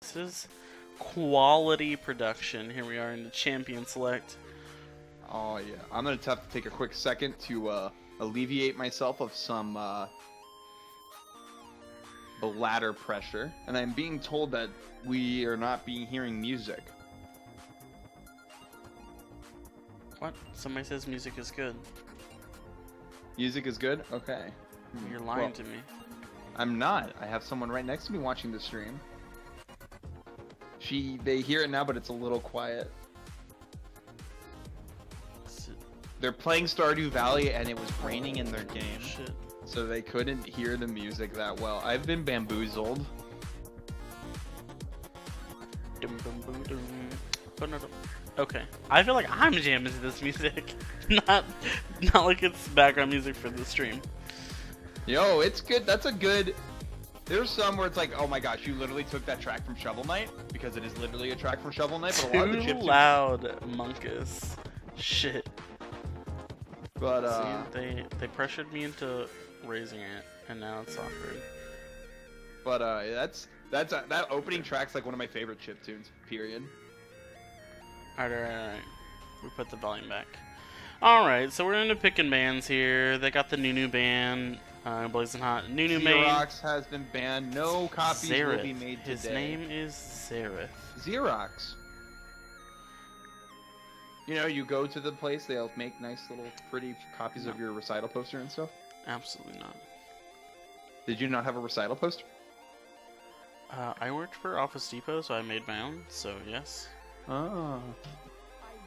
This is quality production. Here we are in the Champion Select. Oh yeah, I'm gonna have to take a quick second to alleviate myself of some bladder pressure, and I'm being told that we are not hearing music. What? Somebody says music is good. Music is good? Okay. You're lying to me. I'm not. I have someone right next to me watching the stream. They hear it now, but it's a little quiet. They're playing Stardew Valley, and it was raining in their game. Shit. So they couldn't hear the music that well. I've been bamboozled. Okay, I feel like I'm jamming to this music, not like it's background music for the stream. Yo, it's good. That's a good. There's some where it's like, oh my gosh, you literally took that track from Shovel Knight, because it is literally a track from Shovel Knight. But a lot of the Too chiptunes... loud, Monkus. Shit. But See, they pressured me into raising it, and now it's awkward. But that opening track's like one of my favorite chiptunes. Period. Alright. We put the volume back. Alright, so we're into picking bands here. They got the Nunu ban, Blazing Hot. Nunu main. Xerox has been banned. No copies will be made today. His name is Xerath. Xerox. You know, you go to the place, they'll make nice little pretty copies of your recital poster and stuff. Absolutely not. Did you not have a recital poster? I worked for Office Depot, so I made my own, so yes. Oh.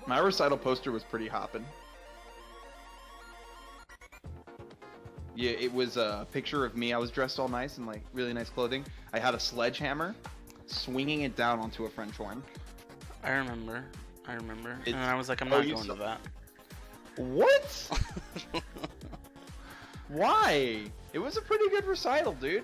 My recital poster was pretty hopping. Yeah, it was a picture of me. I was dressed all nice in like really nice clothing. I had a sledgehammer, swinging it down onto a French horn. I remember. And I was like, I'm not going to that. What? Why? It was a pretty good recital, dude.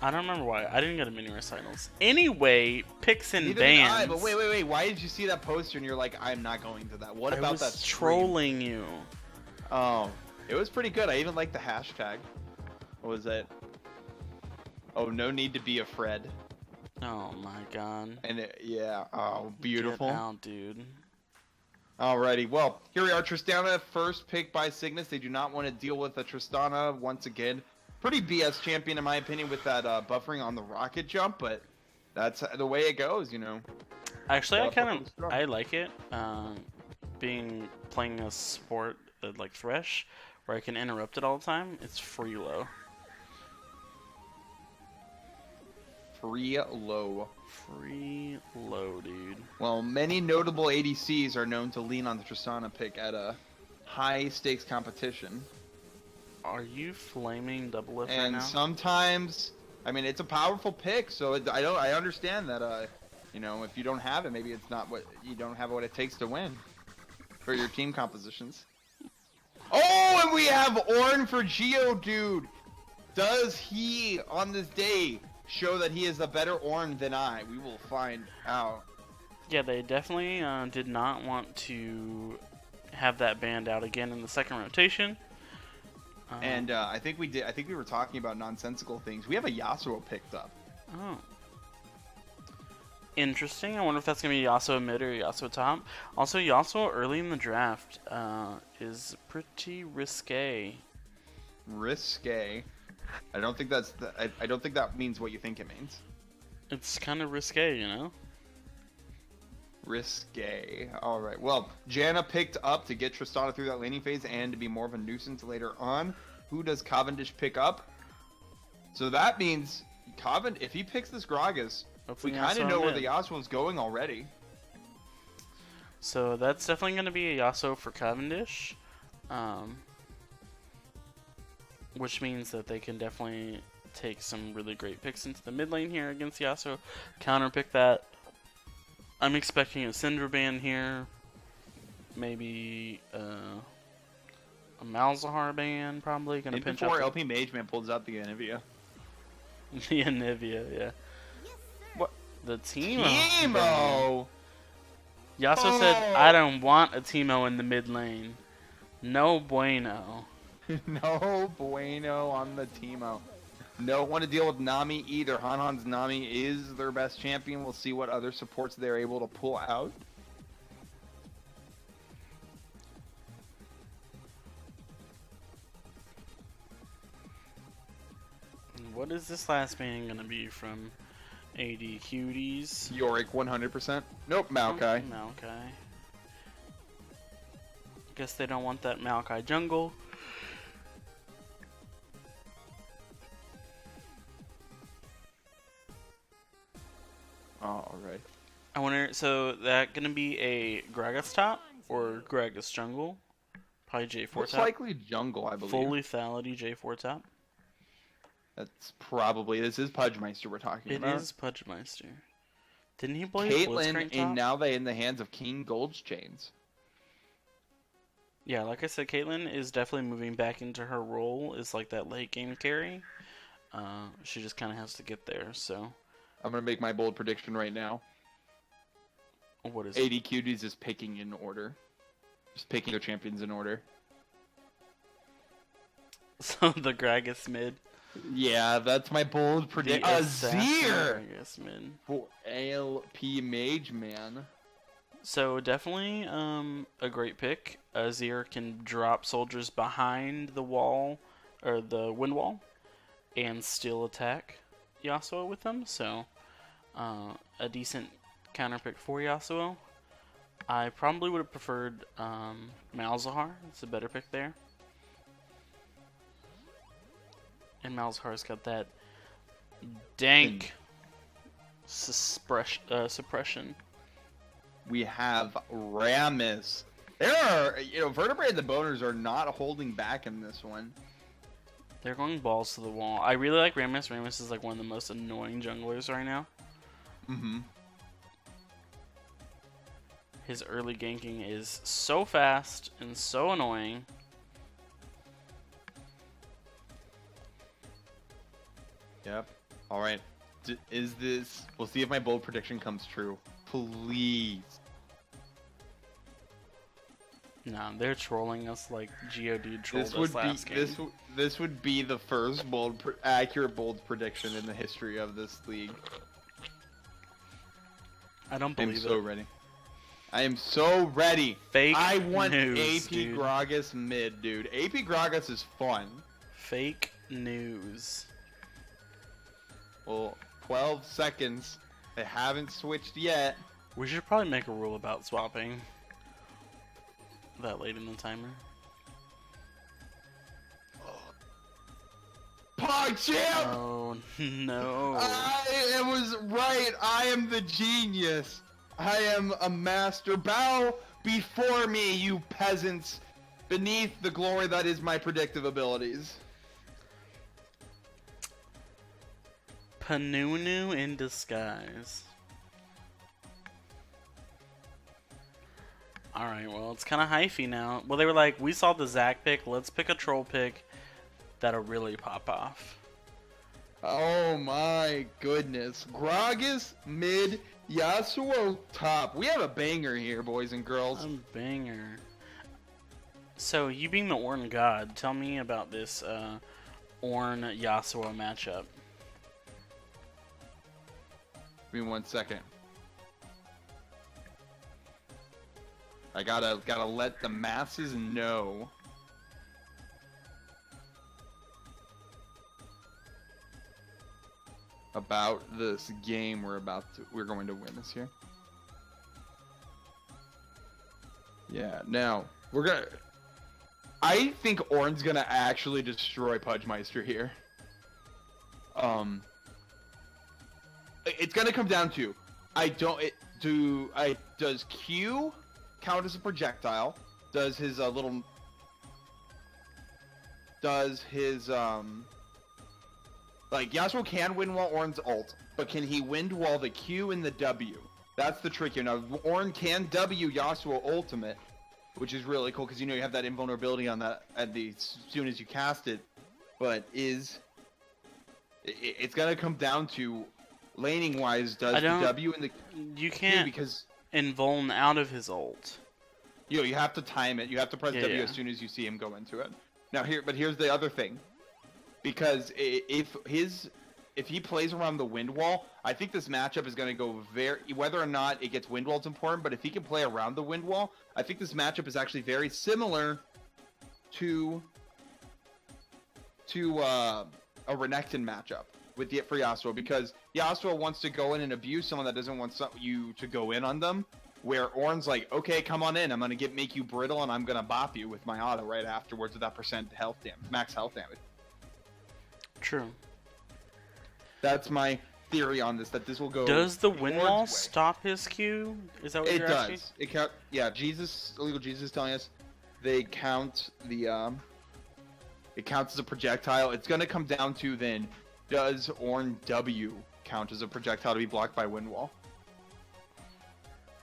I don't remember why. I didn't go to many recitals. Anyway, picks and Neither bands. did I, but wait. Why did you see that poster and you're like, I'm not going to that? What about that? I was trolling you. Oh, it was pretty good. I even liked the hashtag. What was it? Oh, no need to be a Fred. Oh my god. And yeah, oh, beautiful. Get out, dude. Alrighty, well, here we are. Tristana, first pick by Cygnus. They do not want to deal with a Tristana once again. Pretty BS champion, in my opinion, with that buffering on the rocket jump, but that's the way it goes, you know. Actually, I like it. Playing a support like Thresh, where I can interrupt it all the time. It's free low. Free low, dude. Well, many notable ADCs are known to lean on the Tristana pick at a high-stakes competition. Are you flaming double lift right now? And sometimes, I mean, it's a powerful pick, so I understand that, you know, if you don't have it, maybe it's not what you don't have what it takes to win for your team compositions. Oh, and we have Ornn for Geodude. Does he on this day show that he is a better Ornn than I? We will find out. Yeah, they definitely did not want to have that banned out again in the second rotation. And I think we did. I think we were talking about nonsensical things. We have a Yasuo picked up. Oh, interesting. I wonder if that's gonna be Yasuo mid or Yasuo top. Also, Yasuo early in the draft is pretty risque. Risque. I don't think that's. I don't think that means what you think it means. It's kind of risque, you know. Risque. All right. Well, Janna picked up to get Tristana through that laning phase and to be more of a nuisance later on. Who does Cavendish pick up? So that means if he picks this Gragas, we kind of know where the Yasuo's going already. So that's definitely going to be a Yasuo for Cavendish. Which means that they can definitely take some really great picks into the mid lane here against Yasuo. Counter pick that. I'm expecting a Syndra ban here. Maybe a Malzahar ban, probably. Gonna pinch before LP Mageman pulls out the Anivia. The Anivia, yeah. What? The Teemo? Teemo! Yasuo said, I don't want a Teemo in the mid lane. No bueno. No bueno on the Teemo. Don't want to deal with Nami either. Han's Nami is their best champion. We'll see what other supports they're able to pull out. What is this last ban gonna be from AD Cuties? Yorick 100%. Nope, Maokai. Maokai. Guess they don't want that Maokai jungle. Alright. I wonder, so that gonna be a Gragas top or Gragas jungle? Probably J4 Most top. likely jungle, I believe. Full lethality J4 top. That's probably, this is Pudgemeister we're talking about. It is Pudgemeister. Didn't he play Caitlyn, Blitzcrank top? and now they in the hands of KingGoldChainz. Yeah, like I said, Caitlyn is definitely moving back into her role as like that late game carry. She just kind of has to get there. So, I'm gonna make my bold prediction right now. what is AD Cuties is picking in order. Just picking their champions in order. So the Gragas mid. Yeah, that's my bold prediction. Azir! Gragas mid. For ALP Mage Man. So definitely a great pick. Azir can drop soldiers behind the wall or the wind wall and still attack Yasuo with them. So a decent counter pick for Yasuo. I probably would have preferred Malzahar. It's a better pick there. And Malzahar's got that dank suppression. We have Rammus. There are, Vertibrae and the Boners are not holding back in this one. They're going balls to the wall. I really like Rammus. Rammus is like one of the most annoying junglers right now. Mm-hmm. His early ganking is so fast and so annoying. Yep. All right. Is this? We'll see if my bold prediction comes true. Please. No, they're trolling us like Geodude trolled us last game. This would be the first accurate bold prediction in the history of this league. I don't believe it. I'm so ready. I am so ready. Fake I want news, AP dude. Gragas mid, dude. AP Gragas is fun. Fake news. Well, 12 seconds. They haven't switched yet. We should probably make a rule about swapping that late in the timer. PogChamp! Oh no. I was right. I am the genius. I am a master. Bow before me, you peasants, beneath the glory that is my predictive abilities. Panunu in disguise. Alright, well, it's kind of hyphy now. Well, they were like, we saw the Zac pick, let's pick a troll pick that'll really pop off. Oh my goodness. Gragas mid, Yasuo top. We have a banger here, boys and girls. A banger. So, you being the Ornn god, tell me about this Ornn Yasuo matchup. Give me 1 second. I gotta let the masses know. About this game we're going to win this year. Yeah, now I think Ornn's gonna actually destroy Pudgemeister here. It's gonna come down to does Q count as a projectile? Does his like Yasuo can win while Ornn's ult, but can he win while the Q and the W? That's the trick here. Now Ornn can W Yasuo ultimate, which is really cool because you have that invulnerability on that as soon as you cast it. But it's gonna come down to laning wise. Does the W and the you can't because invuln out of his ult. You have to time it. You have to press W as soon as you see him go into it. Now here's the other thing. because if he plays around the wind wall, I think this matchup is going to go whether or not it gets wind wall is important, but if he can play around the wind wall, I think this matchup is actually very similar to a Renekton matchup for Yasuo, because Yasuo wants to go in and abuse someone that doesn't want you to go in on them, where Ornn's like, okay, come on in, I'm going to make you brittle and I'm going to bop you with my auto right afterwards with that max health damage. True. That's my theory on this, that this will go. Does the wind wall stop his Q? Is that what you're asking? It does. Yeah, illegal Jesus is telling us they count it counts as a projectile. It's going to come down to then, does Ornn W count as a projectile to be blocked by wind wall?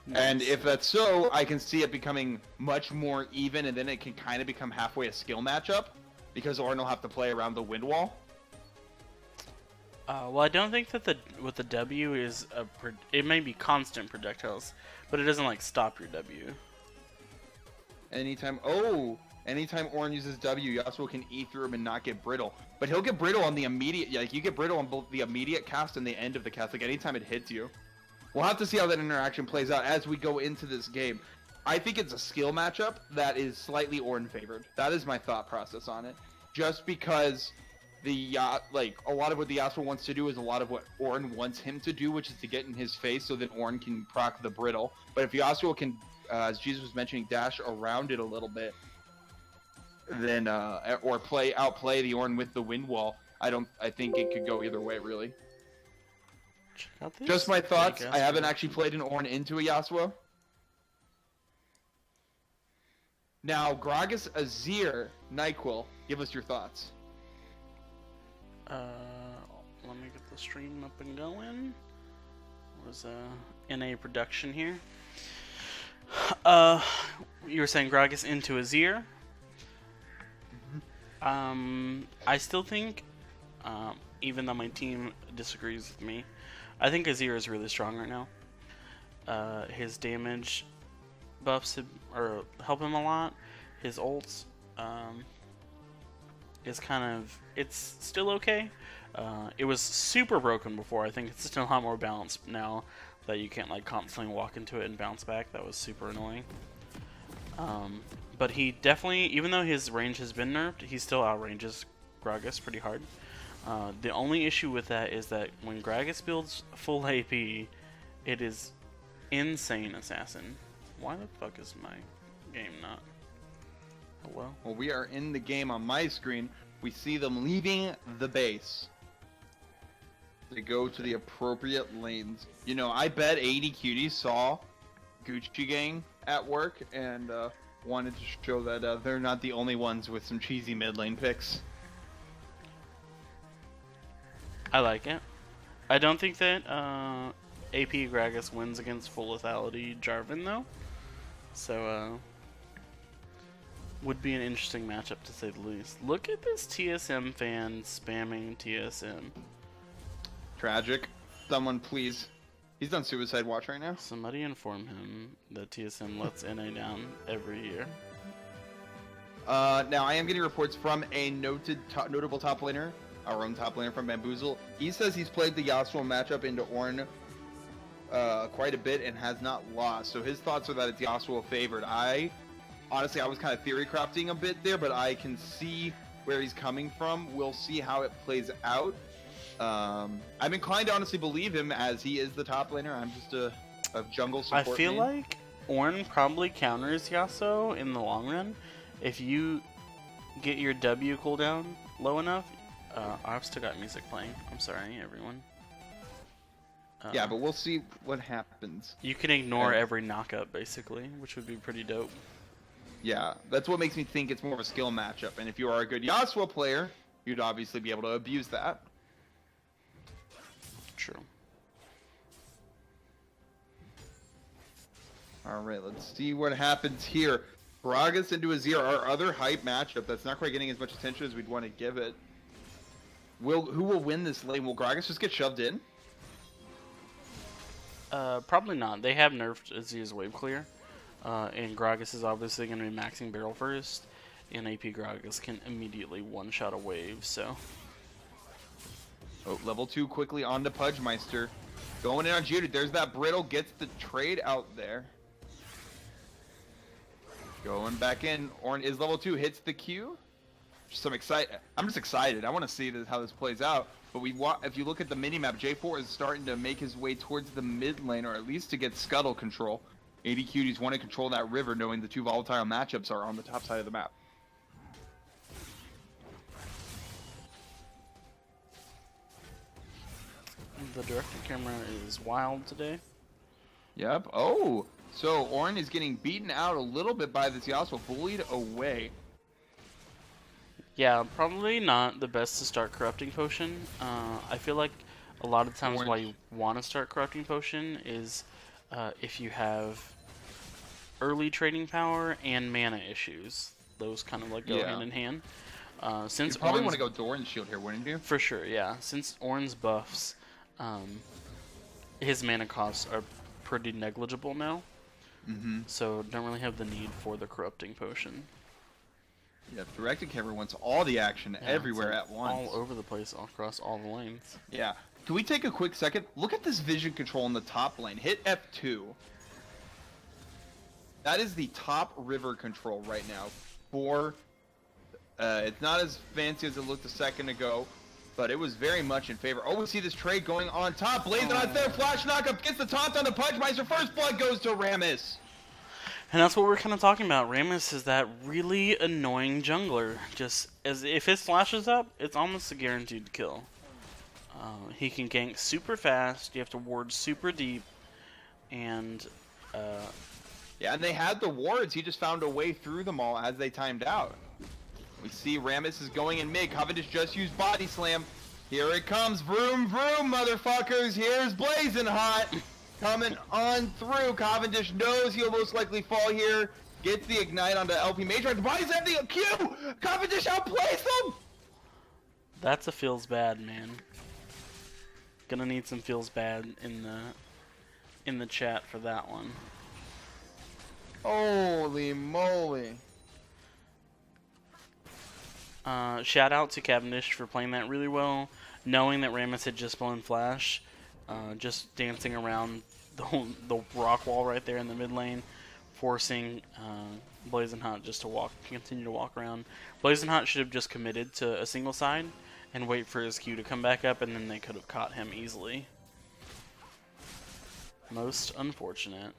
Nice. And if that's so, I can see it becoming much more even, and then it can kind of become halfway a skill matchup, because Ornn will have to play around the wind wall. Well, I don't think that with the W is it may be constant projectiles, but it doesn't like stop your W. Anytime Ornn uses W, Yasuo can E through him and not get brittle. But he'll get brittle on the immediate, like you get brittle on both the immediate cast and the end of the cast, like anytime it hits you. We'll have to see how that interaction plays out as we go into this game. I think it's a skill matchup that is slightly Ornn favored. That is my thought process on it. Just because like a lot of what the Yasuo wants to do is a lot of what Ornn wants him to do, which is to get in his face so that Ornn can proc the brittle. But if Yasuo can, as Jesus was mentioning, dash around it a little bit, then or outplay the Ornn with the wind wall, I think it could go either way, really. Check out this. Just my thoughts. I haven't actually played an Ornn into a Yasuo. Now, Gragas, Azir, NyQuil, give us your thoughts. Let me get the stream up and going. Was NA production here. You were saying Gragas into Azir. I still think, even though my team disagrees with me, I think Azir is really strong right now. His damage buffs help him a lot. His ults is it's still okay. It was super broken before. I think it's still a lot more balanced now that you can't like constantly walk into it and bounce back. That was super annoying. But he definitely, even though his range has been nerfed, he still outranges Gragas pretty hard. The only issue with that is that when Gragas builds full AP, it is insane assassin. Why the fuck is my game not? Hello? Well, we are in the game on my screen. We see them leaving the base. They go to the appropriate lanes. You know, I bet AD Cuties saw Gucci Gang at work and wanted to show that they're not the only ones with some cheesy mid lane picks. I like it. I don't think that AP Gragas wins against full lethality Jarvan though. So would be an interesting matchup to say the least. Look at this TSM fan spamming TSM. Tragic. Someone please. He's done suicide watch right now. Somebody inform him that TSM lets NA down every year. Now I am getting reports from a notable top laner, our own top laner from Bamboozle. He says he's played the Yasuo matchup into Ornn quite a bit and has not lost. So his thoughts are that it's Yasuo favored. Honestly, I was kind of theory crafting a bit there, but I can see where he's coming from. We'll see how it plays out. I'm inclined to honestly believe him, as he is the top laner. I'm just a jungle support I feel main. like Ornn probably counters Yasuo in the long run. If you get your W cooldown low enough, I've still got music playing. I'm sorry, everyone. Yeah, but we'll see what happens. You can ignore every knockup, basically, which would be pretty dope. Yeah, that's what makes me think it's more of a skill matchup. And if you are a good Yasuo player, you'd obviously be able to abuse that. True. Alright, let's see what happens here. Gragas into Azir, our other hype matchup that's not quite getting as much attention as we'd want to give it. Who will win this lane? Will Gragas just get shoved in? Probably not. They have nerfed Azir's wave clear. And Gragas is obviously going to be maxing barrel first. And AP Gragas can immediately one-shot a wave, so Oh, level 2 quickly onto Pudgemeister. Going in on Geodude. There's that Brittle. Gets the trade out there. Going back in. Orin is level 2. Hits the Q. I'm just excited. I want to see how this plays out. But if you look at the minimap, J4 is starting to make his way towards the mid lane, or at least to get Scuttle control. AD Cuties want to control that river, knowing the two volatile matchups are on the top side of the map. The director camera is wild today. Yep. Oh, so Orin is getting beaten out a little bit by this Yasuo, bullied away. Yeah, probably not the best to start Corrupting Potion. I feel like a lot of times why you want to start Corrupting Potion is if you have early trading power and mana issues. Those kind of like go hand in hand. Since you probably want to go Doran's Shield here, wouldn't you? For sure, yeah. Since Orin's buffs, his mana costs are pretty negligible now. So don't really have the need for the Corrupting Potion. Yeah, directed camera wants all the action everywhere at once. All over the place, all across all the lanes. Yeah. Can we take a quick second? Look at this vision control in the top lane. Hit F2. That is the top river control right now. It's not as fancy as it looked a second ago, but it was very much in favor. Oh, we see this trade going on top. Blazing on there, flash knockup, gets the taunt on the Pudgemeister. First blood goes to Rammus. And that's what we're kind of talking about. Rammus is that really annoying jungler. Just as if his flash is up, it's almost a guaranteed kill. He can gank super fast. You have to ward super deep, and yeah, and they had the wards. He just found a way through them all as they timed out. We see Rammus is going in mid. Cavendish just used body slam. Here it comes. Vroom vroom, motherfuckers. Here's Blazing Hot. Coming on through. Cavendish knows he'll most likely fall here. Gets the ignite onto LP Major. The body's empty. Q! Cavendish outplays them! That's a feels bad, man. Gonna need some feels bad in the chat for that one. Holy moly. Shout out to Cavendish for playing that really well, knowing that Rammus had just blown flash. Just dancing around the rock wall right there in the mid lane, forcing Blazing Hot just to continue to walk around. Blazing Hot should have just committed to a single side and wait for his Q to come back up, and then they could have caught him easily. Most unfortunate.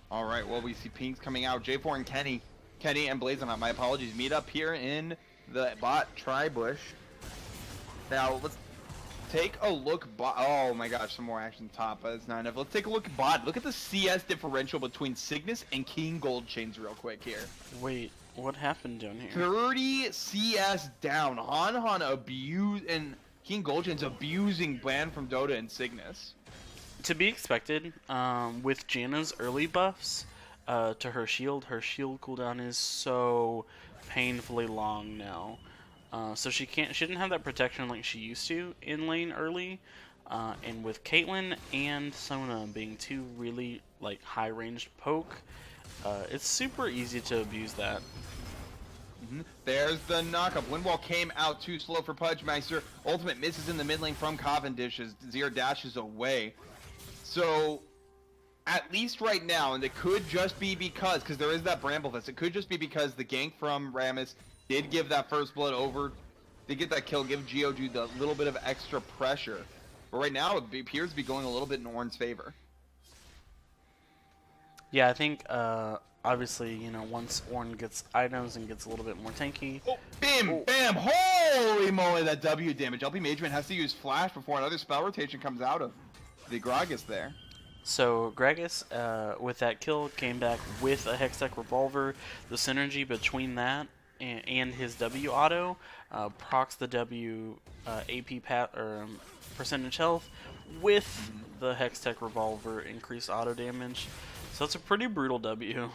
All right, well, we see pinks coming out. J4 and Kenny and Blazing Hot, my apologies, meet up here in the bot tri-bush. Now, let's take a look. Oh my gosh, some more action top. That's not enough. Let's take a look at bot. Look at the CS differential between Cygnus and KingGoldChainz real quick here. Wait, what happened down here? 30 CS down. Han abused, and KingGoldChainz abusing ban from Dota and Cygnus. To be expected, with Janna's early buffs to her shield cooldown is so painfully long now. So she didn't have that protection like she used to in lane early. And with Caitlyn and Sona being two really like high-ranged poke, it's super easy to abuse that. There's the knockup. Windwall came out too slow for Pudgemeister. Ultimate misses in the mid lane from Cavendish as Zero dashes away. So, at least right now, and it could just be because there is that Bramblefest, it could just be because the gank from Rammus did give that first blood over, did get that kill, give Geodude a little bit of extra pressure. But right now, it appears to be going a little bit in Orin's favor. Yeah, I think, obviously, you know, once Orin gets items and gets a little bit more tanky. Oh, bam, bam, holy moly, that W damage. LP Majorman has to use Flash before another spell rotation comes out of the Gragas there. So Gragas, with that kill, came back with a Hextech Revolver. The synergy between that and his W auto procs the W AP percentage health with the Hextech Revolver increased auto damage. So it's a pretty brutal W.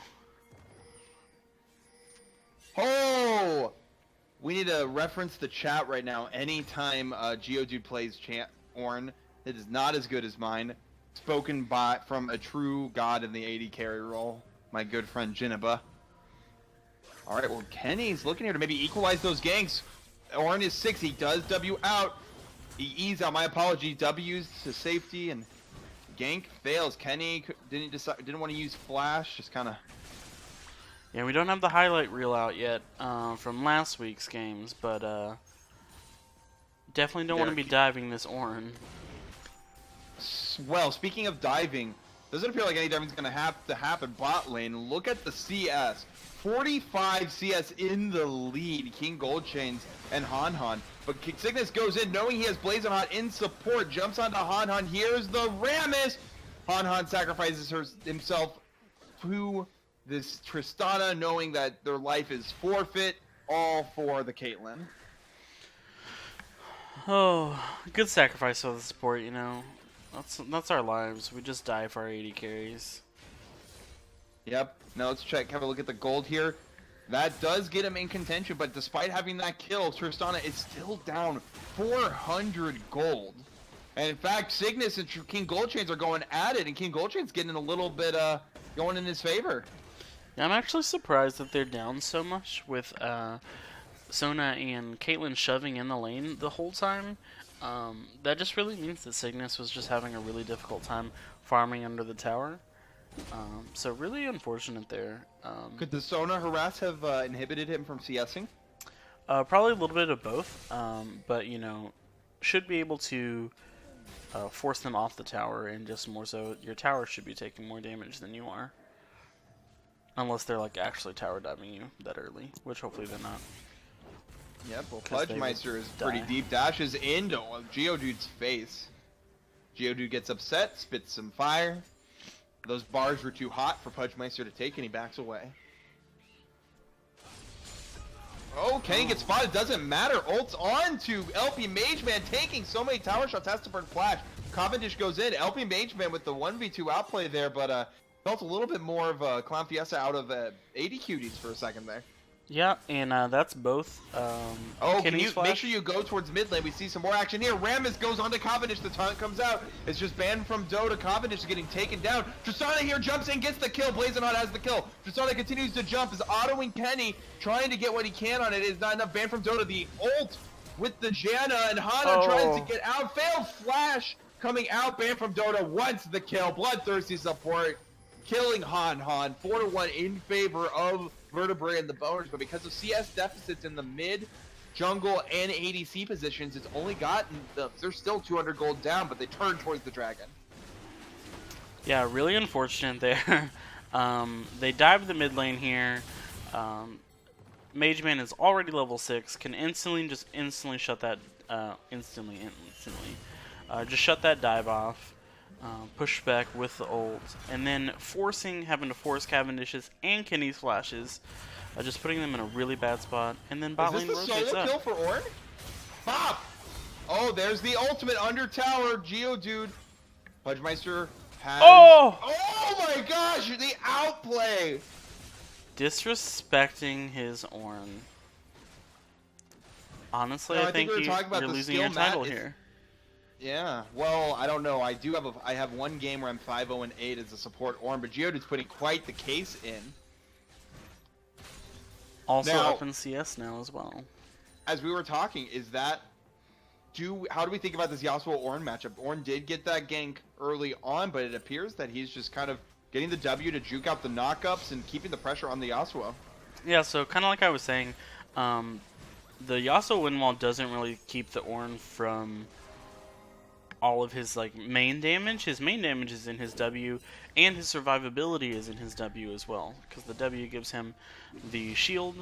Oh! We need to reference the chat right now. Anytime Geodude plays Orin, it is not as good as mine. spoken from a true god in the AD carry role, my good friend Jinaba. All right, well, Kenny's looking here to maybe equalize those ganks. Ornn is 6. He does W out. He E's out. My apologies. W's to safety and gank fails. Kenny didn't want to use flash. Just kind of. Yeah, we don't have the highlight reel out yet from last week's games, but definitely don't want to be diving this Ornn. Well, speaking of diving, doesn't appear like any diving is going to have to happen bot lane. Look at the CS. 45 CS in the lead. KingGoldChainz and Han. But Cygnus goes in knowing he has Blazing Hot in support. Jumps onto Han. Here's the Rammus. Han sacrifices himself to this Tristana, knowing that their life is forfeit. All for the Caitlyn. Oh, good sacrifice for the support, you know. That's our lives. We just die for our AD carries. Yep. Now let's have a look at the gold here. That does get him in contention, but despite having that kill, Tristana is still down 400 gold. And in fact, Cygnus and KingGoldChainz are going at it, and KingGoldChainz getting a little bit going in his favor. Yeah, I'm actually surprised that they're down so much with Sona and Caitlyn shoving in the lane the whole time. That just really means that Cygnus was just having a really difficult time farming under the tower. So really unfortunate there. Could the Sona harass have inhibited him from CSing? Probably a little bit of both, but you know, should be able to force them off the tower, and just more so, your tower should be taking more damage than you are. Unless they're like actually tower diving you that early, which hopefully they're not. Yep, well, Pudgemeister is pretty deep. Dashes into Geodude's face. Geodude gets upset, spits some fire. Those bars were too hot for Pudgemeister to take, and he backs away. Oh, Kenny gets spotted. Doesn't matter. Ult's on to LP Mageman, taking so many tower shots. Has to burn flash. Cavendish goes in. LP Mageman with the 1v2 outplay there, but felt a little bit more of a Clown Fiesta out of AD Cuties for a second there. Yeah, and that's both. Can you make sure you go towards mid lane? We see some more action here. Rammus goes onto Cavendish. The taunt comes out. It's just banned from Dota. Cavendish is getting taken down. Tristana here jumps in, gets the kill. Blazing Hot has the kill. Tristana continues to jump. Is autoing Kenny, trying to get what he can on it. It is not enough. Banned from Dota. The ult with the Janna, and Hana tries to get out. Failed flash coming out. Banned from Dota. Once the kill. Bloodthirsty support. Killing Han. 4-1 in favor of Vertibrae and the Boners, but because of CS deficits in the mid, jungle, and ADC positions, it's only gotten they're still 200 gold down, but they turn towards the dragon. Yeah, really unfortunate there. They dive the mid lane here. Mageman is already level 6, can instantly shut that instantly. Just shut that dive off. Push back with the ult, and then having to force Cavendish's and Kenny's flashes, just putting them in a really bad spot, and then bot lane rotates up. Is this the solo kill for Ornn? Pop! Oh, there's the ultimate under tower, Geodude. Pudgemeister has... Oh my gosh, the outplay! Disrespecting his Ornn. Honestly, I think you're losing your title here. Yeah, well, I don't know. I have one game where I'm 5-0-8 as a support Ornn, but Geodude's putting quite the case in. Also up in CS now as well. As we were talking, how do we think about this Yasuo Ornn matchup? Ornn did get that gank early on, but it appears that he's just kind of getting the W to juke out the knockups and keeping the pressure on the Yasuo. Yeah, so kind of like I was saying, the Yasuo win wall doesn't really keep the Ornn from all of his main damage. His main damage is in his W, and his survivability is in his W as well, because the W gives him the shield,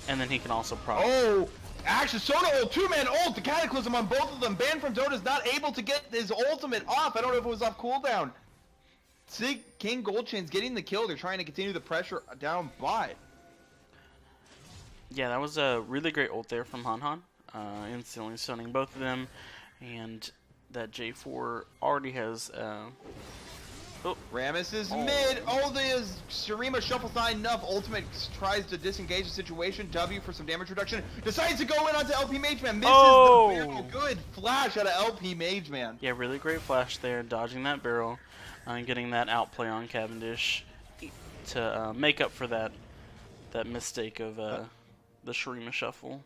and then he can also probably... Oh! Actually, Sona ult, 2-man ult, the Cataclysm on both of them. Banned from Dota is not able to get his ultimate off. I don't know if it was off cooldown. KingGoldChainz getting the kill. They're trying to continue the pressure down bot. Yeah, that was a really great ult there from Han. Instantly stunning both of them. And that J4 already has Oh. Rammus is mid. Oh, the Shurima shuffles not enough. Ultimate tries to disengage the situation. W for some damage reduction. Decides to go in onto LP Mageman. Misses the barrel. Good flash out of LP Mageman. Yeah, really great flash there, dodging that barrel and getting that outplay on Cavendish to make up for that mistake of the Shurima shuffle.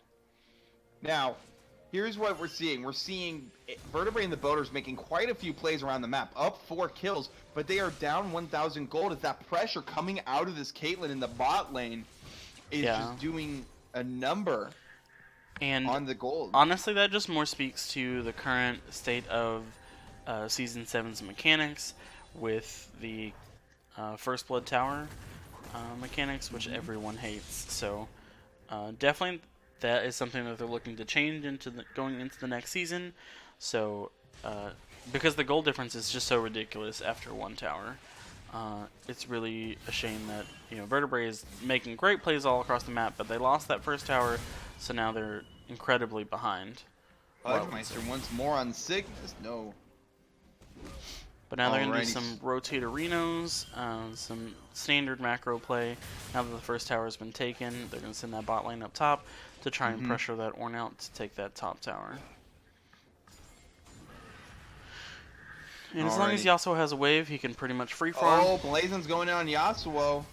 Now, here's what we're seeing. We're seeing Vertibrae and the Boners making quite a few plays around the map. Up 4 kills, but they are down 1,000 gold as that pressure coming out of this Caitlyn in the bot lane is just doing a number on the gold. Honestly, that just more speaks to the current state of Season 7's mechanics with the First Blood Tower mechanics, which everyone hates. So definitely that is something that they're looking to change going into the next season. So because the gold difference is just so ridiculous after 1 tower, it's really a shame that Vertibrae is making great plays all across the map, but they lost that first tower, so now they're incredibly behind. Budgemeister once more on Cygnus. No. But now they're going to do some rotate arenas, some standard macro play. Now that the first tower has been taken, they're going to send that bot lane up top to try and pressure that Ornn out to take that top tower. And as long as Yasuo has a wave, he can pretty much free farm. Oh, Blazen's going on Yasuo.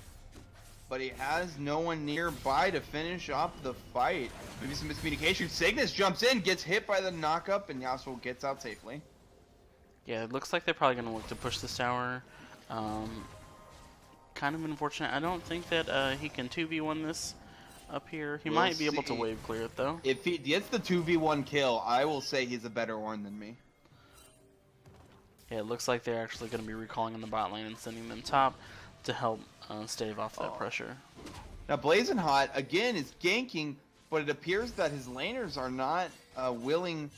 But he has no one nearby to finish off the fight. Maybe some miscommunication. Cygnus jumps in, gets hit by the knockup, and Yasuo gets out safely. Yeah, it looks like they're probably going to look to push this tower. Kind of unfortunate. I don't think that he can 2v1 this up here. He might be able to wave clear it, though. If he gets the 2v1 kill, I will say he's a better Ornn than me. Yeah, it looks like they're actually going to be recalling in the bot lane and sending them top to help stave off that pressure. Now, Blazing Hot, again, is ganking, but it appears that his laners are not willing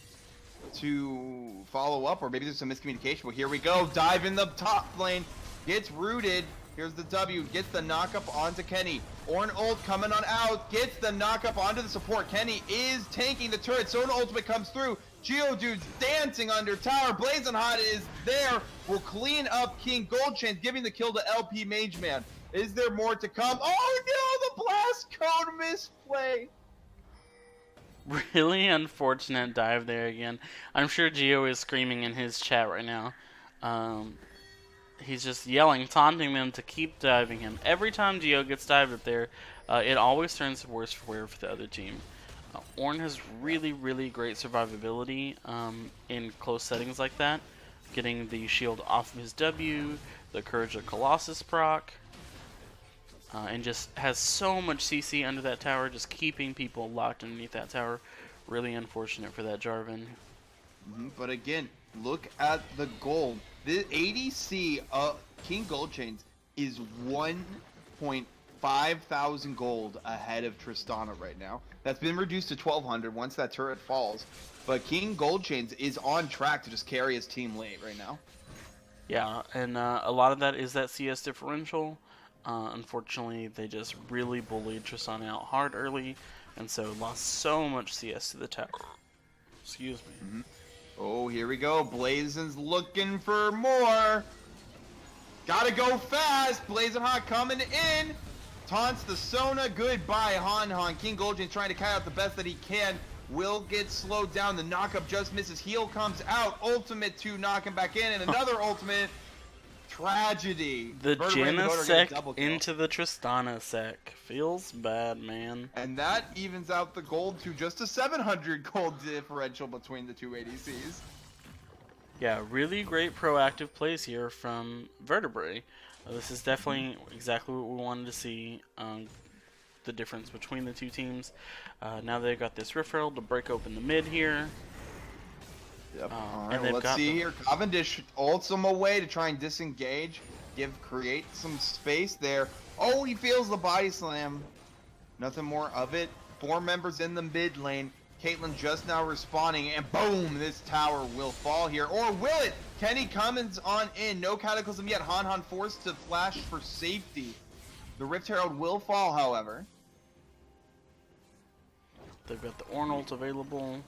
to follow up, or maybe there's some miscommunication. Well, here we go. Dive in the top lane. Gets rooted. Here's the W. Gets the knockup onto Kenny. Ornn ult coming on out. Gets the knockup onto the support. Kenny is tanking the turret. Sona ultimate comes through. Geodude's dancing under tower. Blazing Hot is there. Will clean up KingGoldChainz, giving the kill to LP Mageman. Is there more to come? Oh no, the blast code misplay. Really unfortunate dive there again. I'm sure Geo is screaming in his chat right now. He's just yelling, taunting them to keep diving him. Every time Geo gets dived up there, it always turns worse for the other team. Ornn has really, really great survivability in close settings like that. Getting the shield off of his W, the Courage of Colossus proc, and just has so much CC under that tower, just keeping people locked underneath that tower. Really unfortunate for that Jarvan. But again, look at the gold. The ADC KingGoldChainz is 1.5 thousand gold ahead of Tristana right now. That's been reduced to 1,200 once that turret falls. But KingGoldChainz is on track to just carry his team late right now. Yeah, and a lot of that is that CS differential. Unfortunately, they just really bullied Tristana out hard early, and so lost so much CS to the tower. Excuse me. Oh, here we go. Blazen's looking for more. Gotta go fast. Blazing Hot coming in. Taunts the Sona. Goodbye, Han. KingGoldChainz trying to carry out the best that he can. Will get slowed down. The knockup just misses. Heal comes out. Ultimate to knock him back in. And another ultimate. Tragedy. The Janna sec into the Tristana sec. Feels bad, man. And that evens out the gold to just a 700 gold differential between the two ADCs. Yeah, really great proactive plays here from Vertibrae. This is definitely exactly what we wanted to see. The difference between the two teams. Now they've got this Rift Herald to break open the mid here. Yep. Alright, well, let's see here. Cavendish ults him away to try and disengage. Create some space there. Oh, he feels the body slam. Nothing more of it. 4 members in the mid lane. Caitlyn just now respawning, and boom, this tower will fall here. Or will it? Kenny Cummins on in. No Cataclysm yet. Han forced to flash for safety. The Rift Herald will fall, however. They've got the Ornn ult available.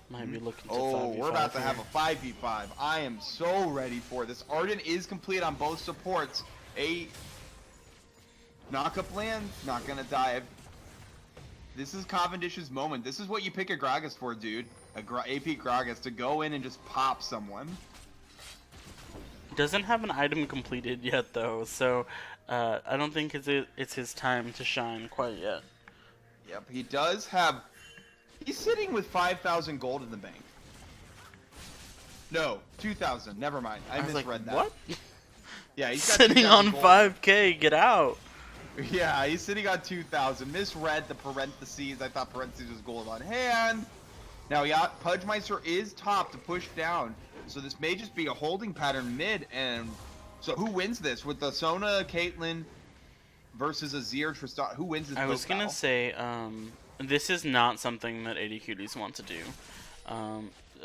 Might be looking to Oh, 5v5 we're about to here. have a 5v5. I am so ready for this. Arden is complete on both supports. A knock-up land, not gonna dive. This is Cavendish's moment. This is what you pick a Gragas for, dude. AP Gragas to go in and just pop someone. Doesn't have an item completed yet though, so I don't think it's his time to shine quite yet. Yep, he does have... He's sitting with 5,000 gold in the bank. No, 2,000. Never mind. I was misread like, that. what? Yeah, he's got Sitting 2,000 on gold. 5k, get out. Yeah, he's sitting on 2,000. Misread the parentheses. I thought parentheses was gold on hand. Now, yeah, Pudgemeister is top to push down. So this may just be a holding pattern mid. And so who wins this? With the Sona, Caitlyn versus Azir, Tristan? Who wins this I was battle? gonna say, this is not something that AD Cuties want to do.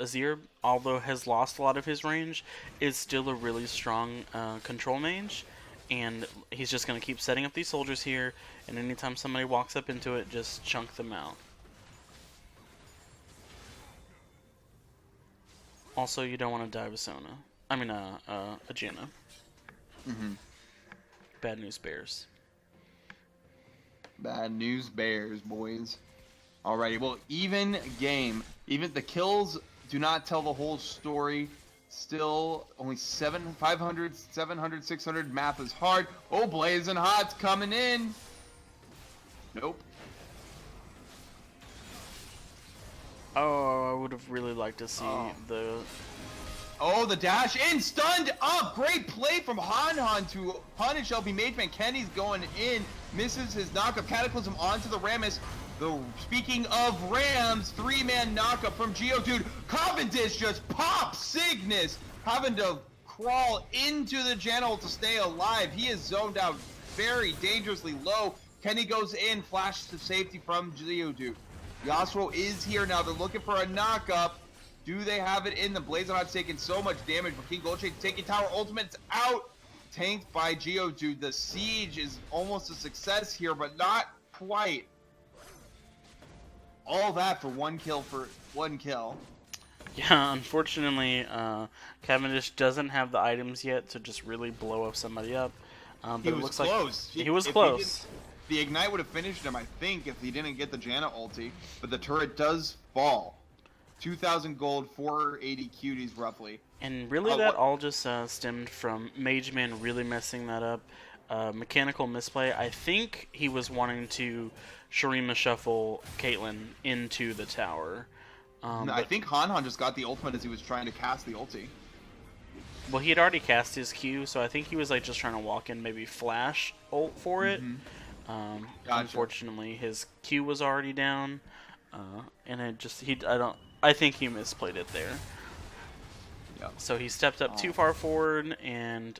Azir, although has lost a lot of his range, is still a really strong control mage, and he's just going to keep setting up these soldiers here, and anytime somebody walks up into it, just chunk them out. Also, you don't want to die with Sona. I mean, Ajana. Bad news bears. Bad news bears, boys. Alrighty, well, even game. Even the kills do not tell the whole story. Still, only 500, 700, 600. Math is hard. Oh, Blazing Hot's coming in. Nope. Oh, I would have really liked to see the... Oh, the dash in, stunned up. Great play from Han to punish LB Mageman. Kenny's going in, misses his knockup. Cataclysm onto the Rammus. Speaking of Rams, 3-man knockup from Geodude. Cavendish just pops Cygnus, having to crawl into the channel to stay alive. He is zoned out very dangerously low. Kenny goes in, flash to safety from Geodude. Yasuo is here now. They're looking for a knockup. Do they have it in? The Blazing Hot's taking so much damage, but KingGoldChainz taking tower. Ultimate's out. Tanked by Geodude. The siege is almost a success here, but not quite. All that for one kill. Yeah, unfortunately, Cavendish doesn't have the items yet to just really blow up somebody up. But He it was looks close. Like he was If close. the Ignite would have finished him, I think, if he didn't get the Janna ulti. But the turret does fall. 2,000 gold, 480 cuties roughly. And really that all just stemmed from Mageman really messing that up. Mechanical misplay. I think he was wanting to Shurima shuffle Caitlyn into the tower. I think Han just got the ultimate as he was trying to cast the ulti. Well, he had already cast his Q, so I think he was like just trying to walk in, maybe flash ult for it. Gotcha. Unfortunately, his Q was already down, and it just I think he misplayed it there. Yep. So he stepped up too far forward and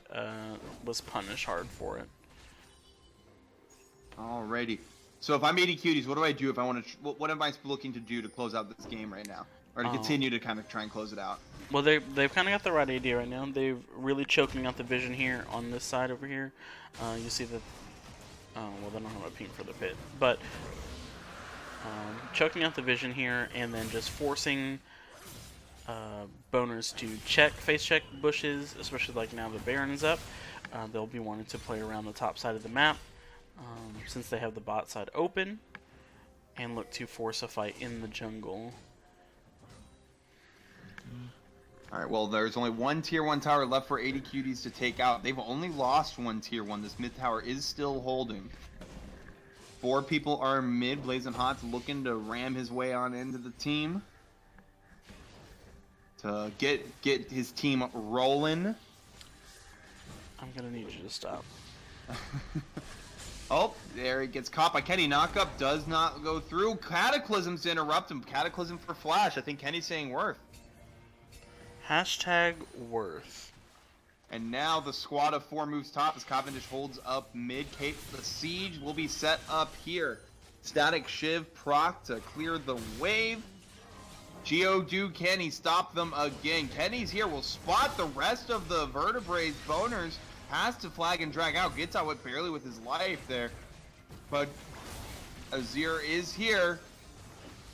was punished hard for it. Alrighty. So if I'm AD Cuties, what do I do if I want to? What am I looking to do to close out this game right now, or to continue to kind of try and close it out? Well, they've kind of got the right idea right now. They're really choking out the vision here on this side over here. You see that. Well, they don't have a ping for the pit, but choking out the vision here, and then just forcing Boners to face check bushes, especially like now the Baron's up. They'll be wanting to play around the top side of the map since they have the bot side open, and look to force a fight in the jungle. Alright, well, there's only one tier 1 tower left for AD Cuties to take out. They've only lost one tier 1. This mid tower is still holding. 4 people are mid. Blazing Hot's looking to ram his way on into the team to get his team rolling. I'm gonna need you to stop. Oh, there he gets caught by Kenny. Knockup does not go through. Cataclysms to interrupt him. Cataclysm for flash. I think Kenny's saying worth. Hashtag worth. And now the squad of 4 moves top as Cavendish holds up mid. Kate, the siege will be set up here. Static Shiv proc to clear the wave. Geodude, can he stop them again? Kenny's here. Will spot the rest of the Vertibrae's Boners. Has to flag and drag out. Gets out with barely with his life there. But Azir is here.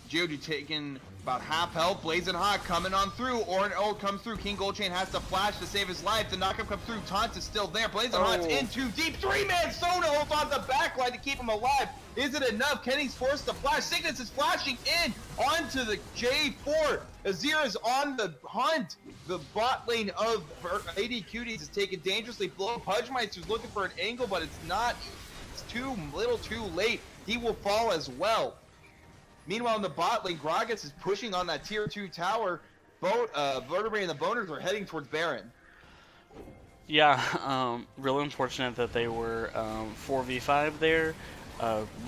Geodude taking About half health, blazing hot, coming on through. Orin ult comes through. KingGoldChainz has to flash to save his life. The knockup comes through. Taunt is still there. Blazing hot's in too deep. 3-man Sona ult on the backline to keep him alive. Is it enough? Kenny's forced to flash. Cygnus is flashing in onto the J4. Azir is on the hunt. The bot lane of AD Cuties is taken dangerously below. Pudgemeister's looking for an angle, but it's not. It's too little too late. He will fall as well. Meanwhile, in the bot lane, Gragas is pushing on that tier 2 tower. Vertibrae and the Boners are heading towards Baron. Yeah, real unfortunate that they were 4v5 there.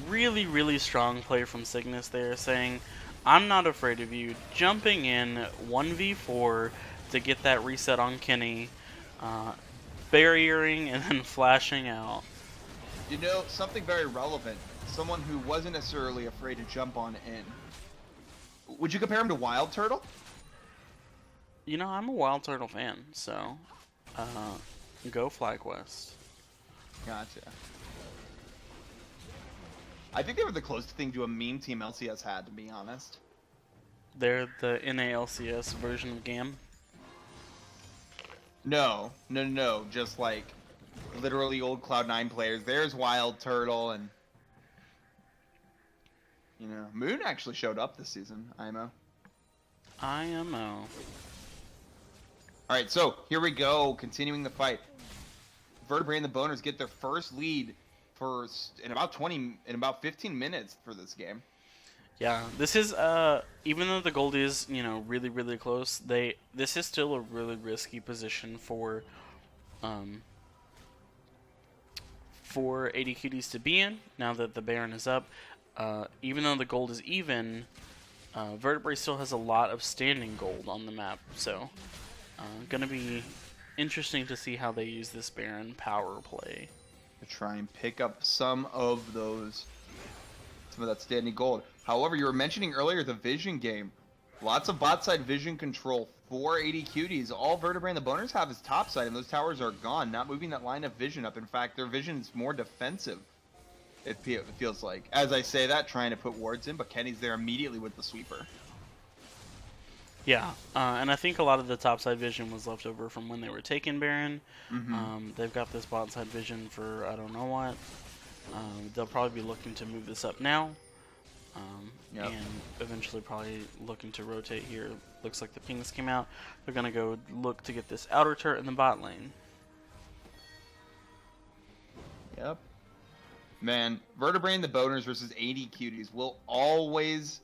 Really, really strong play from Cygnus there, saying, I'm not afraid of you, jumping in 1v4 to get that reset on Kenny, barriering and then flashing out. You know, something very relevant. Someone who wasn't necessarily afraid to jump on in. Would you compare him to Wild Turtle? You know, I'm a Wild Turtle fan, so go FlyQuest. Gotcha. I think they were the closest thing to a meme team LCS had, to be honest. They're the NALCS version of GAM? No. Just like literally old Cloud9 players. There's Wild Turtle and... You know, Moon actually showed up this season, IMO. Alright, so here we go, continuing the fight. Vertibrae and the Boners get their first lead in about 15 minutes for this game. Yeah, this is even though the gold is, you know, really, really close, this is still a really risky position for AD Cuties to be in now that the Baron is up. Even though the gold is even, Vertibrae still has a lot of standing gold on the map, so gonna be interesting to see how they use this Baron power play. To try and pick up some of that standing gold. However, you were mentioning earlier the vision game. Lots of bot side vision control for AD Cuties. All Vertibrae and the Boners have is top side, and those towers are gone, not moving that line of vision up. In fact, their vision is more defensive. It feels like. As I say that, trying to put wards in, but Kenny's there immediately with the sweeper. Yeah, and I think a lot of the topside vision was left over from when they were taking Baron. They've got this bot side vision for I don't know what. They'll probably be looking to move this up now. And eventually probably looking to rotate here. Looks like the pings came out. They're going to go look to get this outer turret in the bot lane. Yep. Man, Vertibrae and the Boners versus AD Cuties will always...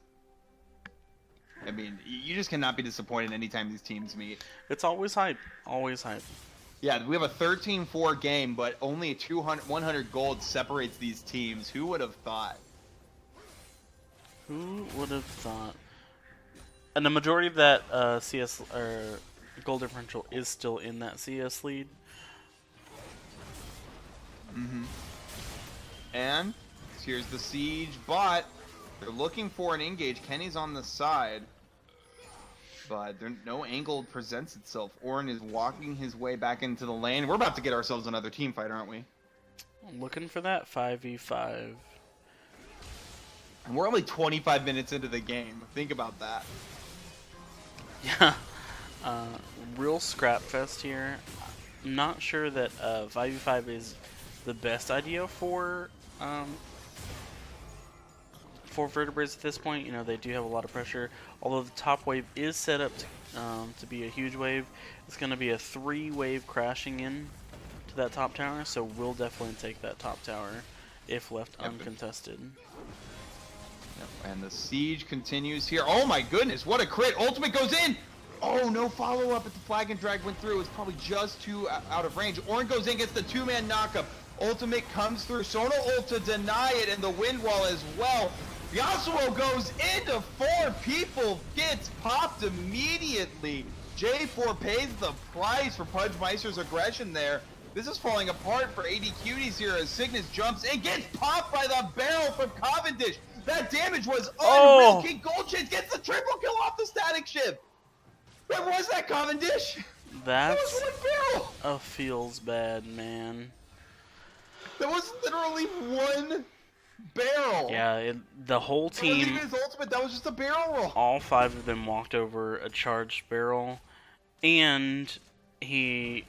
I mean, you just cannot be disappointed anytime these teams meet. It's always hype. Always hype. Yeah, we have a 13-4 game, but only 100 gold separates these teams. Who would have thought? Who would have thought? And the majority of that CS or gold differential is still in that CS lead. And here's the siege bot. They're looking for an engage. Kenny's on the side, but no angle presents itself. Orin is walking his way back into the lane. We're about to get ourselves another team fight, aren't we? I'm looking for that 5v5. And we're only 25 minutes into the game. Think about that. Yeah. Real scrap fest here. I'm not sure that 5v5 is the best idea for Vertibrae at this point. You know, they do have a lot of pressure. Although the top wave is set up to be a huge wave, it's going to be a 3-wave crashing in to that top tower. So we'll definitely take that top tower if left uncontested. Yep. And the siege continues here. Oh my goodness, what a crit! Ultimate goes in! Oh, no follow-up, but the flag and drag went through. It's probably just too out of range. Orin goes in, gets the 2-man knockup. Ultimate comes through. Sona ult to deny it, and the wind wall as well. Yasuo goes into 4 people, gets popped immediately. J4 pays the price for Pudgemeister's aggression there. This is falling apart for AD Cuties here as Cygnus jumps and gets popped by the barrel from Cavendish. That damage was unreal. KingGoldChainz gets the triple kill off the static ship. Where was that, Cavendish? That's that was 1 barrel. feels bad, man. That was literally 1 barrel. Yeah, the whole That wasn't team, even his ultimate. That was just a barrel roll. all 5 of them walked over a charged barrel, and he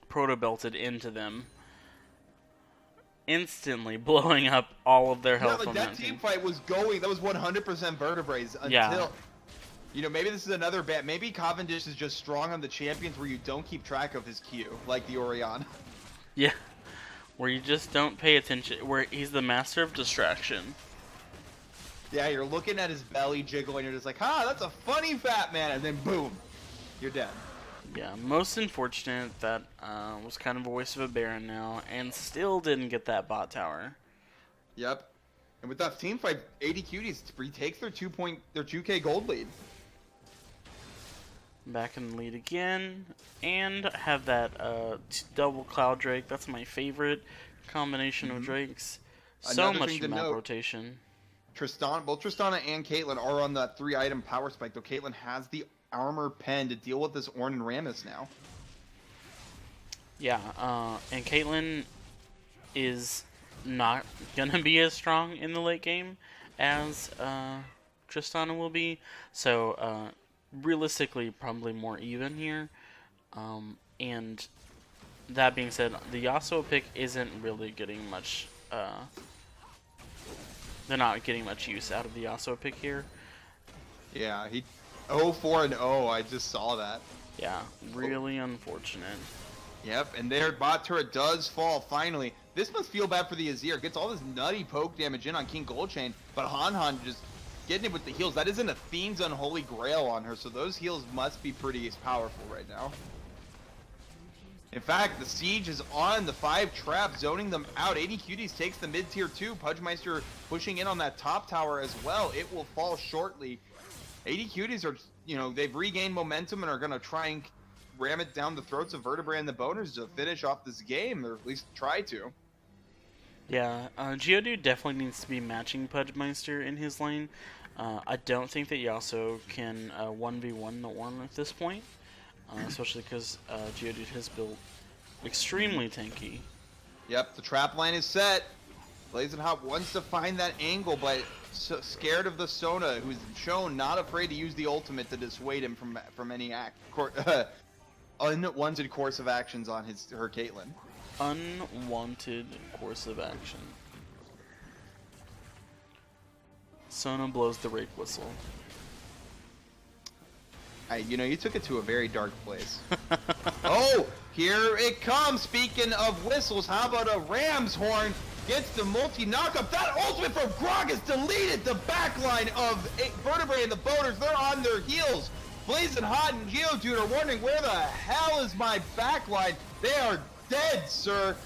proto-belted into them, instantly blowing up all of their Yeah, health like on that team fight was going. That was 100% Vertibraes until. Yeah. You know, maybe this is another bad. Maybe Cavendish is just strong on the champions where you don't keep track of his Q, like the Orion. Yeah, where you just don't pay attention, where he's the master of distraction. Yeah, you're looking at his belly jiggle and you're just like, ah, that's a funny fat man, and then boom, you're dead. Yeah, most unfortunate. That was kind of a waste of a Baron now, and still didn't get that bot tower. Yep. And with that team fight, AD Cuties retakes their 2K gold lead. Back in the lead again, and have that double Cloud Drake. That's my favorite combination of Drakes. So Another much thing to map note, rotation. both Tristana and Caitlyn are on that 3-item power spike, though Caitlyn has the armor pen to deal with this Ornn and Rammus now. Yeah, and Caitlyn is not gonna be as strong in the late game as Tristana will be. So realistically, probably more even here. And that being said, the Yasuo pick isn't really getting much. They're not getting much use out of the Yasuo pick here. Yeah, he 0-4-0. I just saw that. Yeah, really unfortunate. Yep, and their bot turret does fall finally. This must feel bad for the Azir. Gets all this nutty poke damage in on KingGoldChainz, but Han just getting it with the heals. That isn't a Fiend's Unholy Grail on her, so those heals must be pretty powerful right now. In fact, the siege is on the 5 traps, zoning them out. AD Cuties takes the mid-tier 2. Pudgemeister pushing in on that top tower as well. It will fall shortly. AD Cuties are, you know, they've regained momentum and are going to try and ram it down the throats of Vertibrae and the Boners to finish off this game, or at least try to. Yeah, Geodude definitely needs to be matching Pudgemeister in his lane. I don't think that Yasuo can 1v1 the Ornn at this point, especially because Geodude has built extremely tanky. Yep, the trap line is set. Blazing Hot wants to find that angle, but scared of the Sona, who's shown not afraid to use the ultimate to dissuade him from any unwanted course of actions on her Caitlyn. Unwanted course of action. Sona blows the rake whistle. You know, you took it to a very dark place. Oh, here it comes. Speaking of whistles, how about a Ram's Horn? Gets the multi-knockup. That ultimate from Grog is deleted. The backline of Vertibrae and the Boners, they're on their heels. Blazing Hot and Geodude are wondering, where the hell is my backline? They are dead, sir.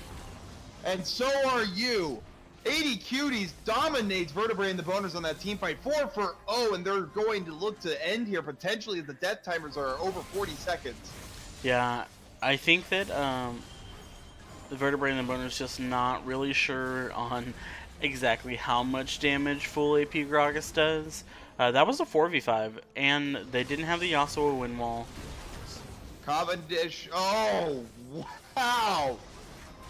And so are you. AD Cuties dominates Vertibrae and the Boners on that team fight 4-0, and they're going to look to end here potentially as the death timers are over 40 seconds. Yeah, I think that the Vertibrae and the Boners just not really sure on exactly how much damage full AP Gragas does. That was a 4v5, and they didn't have the Yasuo win wall. Cavendish, oh, wow.